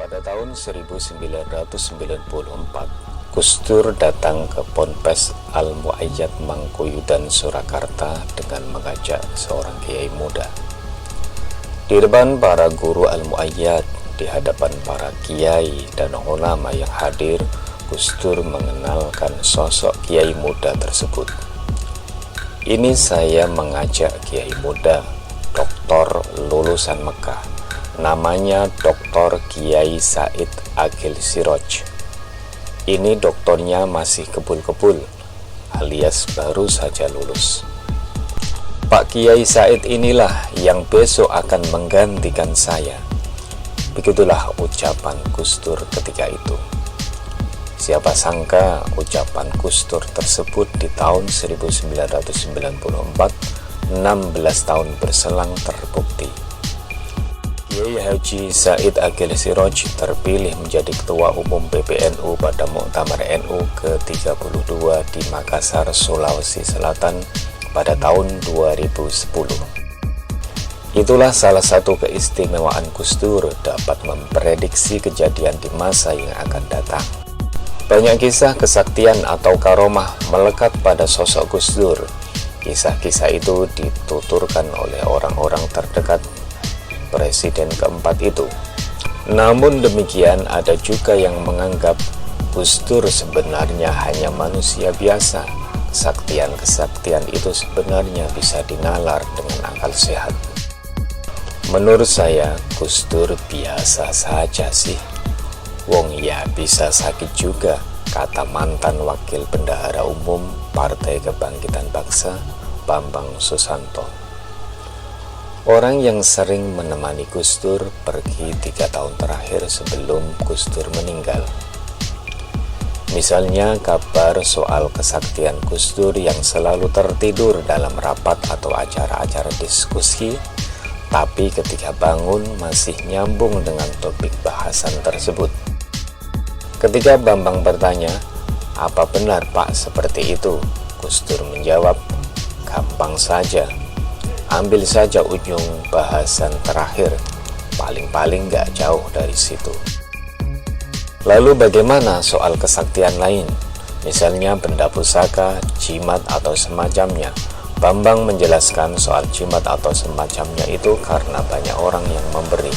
Pada tahun 1994, Gus Dur datang ke Ponpes Al-Mu'ayyad Mangkuyudan, Surakarta dengan mengajak seorang kiai muda. Di depan para guru Al-Mu'ayyad, di hadapan para kiai dan ulama yang hadir, Gus Dur mengenalkan sosok kiai muda tersebut. Ini saya mengajak kiai muda, doktor lulusan Mekah, namanya Dr. Kiai Said Agil Siroj. Ini doktornya masih kebul-kebul, alias baru saja lulus. Pak Kiai Said inilah yang besok akan menggantikan saya. Begitulah ucapan Gus Dur ketika itu. Siapa sangka ucapan Gus Dur tersebut di tahun 1994, 16 tahun berselang terbukti. Kiai Haji Said Agil Siroj terpilih menjadi Ketua Umum PBNU pada Muktamar NU ke-32 di Makassar, Sulawesi Selatan pada tahun 2010. Itulah salah satu keistimewaan Gus Dur, dapat memprediksi kejadian di masa yang akan datang. Banyak kisah kesaktian atau karomah melekat pada sosok Gus Dur. Kisah-kisah itu dituturkan oleh orang-orang terdekat Presiden keempat itu. Namun demikian, ada juga yang menganggap Gus Dur sebenarnya hanya manusia biasa. Kesaktian-kesaktian itu sebenarnya bisa dinalar dengan akal sehat. Menurut saya, Gus Dur biasa saja sih. Wong ya bisa sakit juga, kata mantan Wakil Bendahara Umum Partai Kebangkitan Bangsa, Bambang Susanto. Orang yang sering menemani Gus Dur pergi 3 tahun terakhir sebelum Gus Dur meninggal. Misalnya kabar soal kesaktian Gus Dur yang selalu tertidur dalam rapat atau acara-acara diskusi, tapi ketika bangun masih nyambung dengan topik bahasan tersebut. Ketika Bambang bertanya, "Apa benar Pak seperti itu?" Gus Dur menjawab, "Gampang saja. Ambil saja ujung bahasan terakhir, paling-paling gak jauh dari situ." Lalu bagaimana soal kesaktian lain? Misalnya benda pusaka, jimat atau semacamnya. Bambang menjelaskan soal jimat atau semacamnya itu karena banyak orang yang memberi.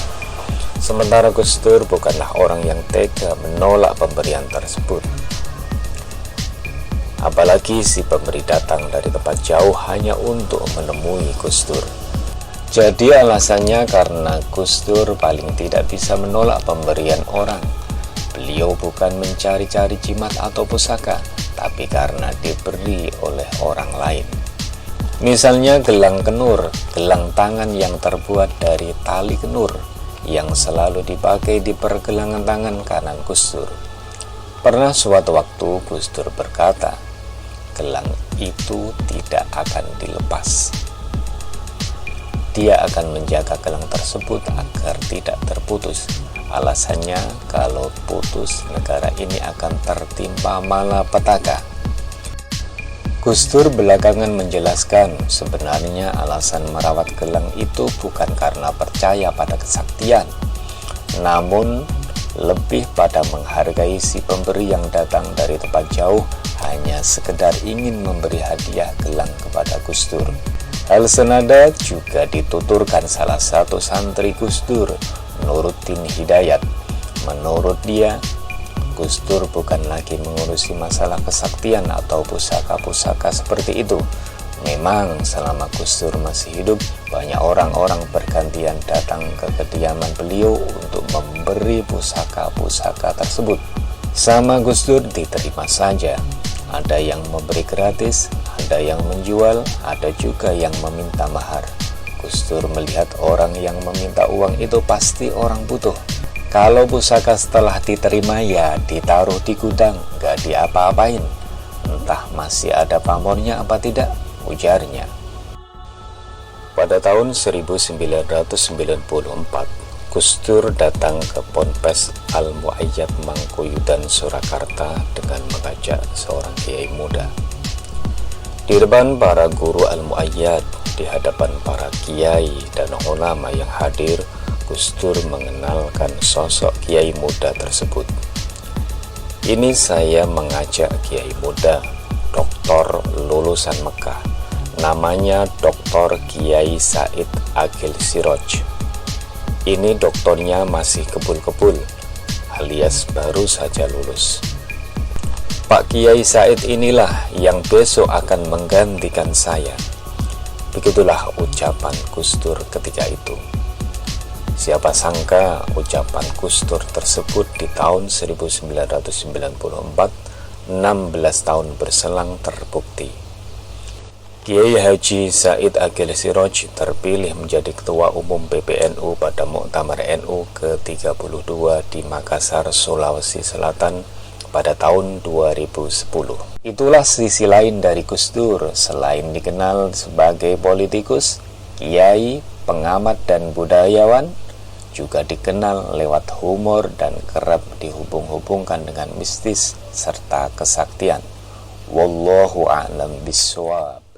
Sementara Gus Dur bukanlah orang yang tega menolak pemberian tersebut. Apalagi si pemberi datang dari tempat jauh hanya untuk menemui Gus Dur. Jadi alasannya karena Gus Dur paling tidak bisa menolak pemberian orang. Beliau bukan mencari-cari jimat atau pusaka, tapi karena diberi oleh orang lain. Misalnya gelang kenur, gelang tangan yang terbuat dari tali kenur, yang selalu dipakai di pergelangan tangan kanan Gus Dur. Pernah suatu waktu Gus Dur berkata, gelang itu tidak akan dilepas. Dia akan menjaga gelang tersebut agar tidak terputus. Alasannya, kalau putus negara ini akan tertimpa malapetaka. Gus Dur belakangan menjelaskan sebenarnya alasan merawat gelang itu bukan karena percaya pada kesaktian, namun lebih pada menghargai si pemberi yang datang dari tempat jauh hanya sekedar ingin memberi hadiah gelang kepada Gus Dur. Hal senada juga dituturkan salah satu santri Gus Dur, Nuruddin Hidayat. Menurut dia, Gus Dur bukan lagi mengurusi masalah kesaktian atau pusaka-pusaka seperti itu. Memang selama Gus Dur masih hidup, banyak orang-orang bergantian datang ke kediaman beliau untuk memberi pusaka-pusaka tersebut. Sama Gus Dur diterima saja. Ada yang memberi gratis, ada yang menjual, ada juga yang meminta mahar. Gus Dur melihat orang yang meminta uang itu pasti orang butuh. Kalau pusaka setelah diterima ya ditaruh di gudang, gak diapa-apain. Entah masih ada pamornya apa tidak, ujarnya. Pada tahun 1994, Gus Dur datang ke Ponpes Al-Mu'ayyad Mangkuyudan, Surakarta dengan mengajak seorang kiai muda. Di depan para guru Al-Mu'ayyad, di hadapan para kiai dan ulama yang hadir, Gus Dur mengenalkan sosok kiai muda tersebut. Ini saya mengajak kiai muda, doktor lulusan Mekah, namanya Dr. Kiai Said Agil Siroj. Ini doktornya masih kebul-kebul, alias baru saja lulus. Pak Kiai Said inilah yang besok akan menggantikan saya. Begitulah ucapan Gus Dur ketika itu. Siapa sangka ucapan Gus Dur tersebut di tahun 1994, 16 tahun berselang terbukti. Kiai Haji Said Agil Siroj terpilih menjadi Ketua Umum PBNU pada Muktamar NU ke-32 di Makassar, Sulawesi Selatan pada tahun 2010. Itulah sisi lain dari Gus Dur. Selain dikenal sebagai politikus, kiai, pengamat dan budayawan, juga dikenal lewat humor dan kerap dihubung-hubungkan dengan mistis serta kesaktian. Wallahu a'lam bishawab.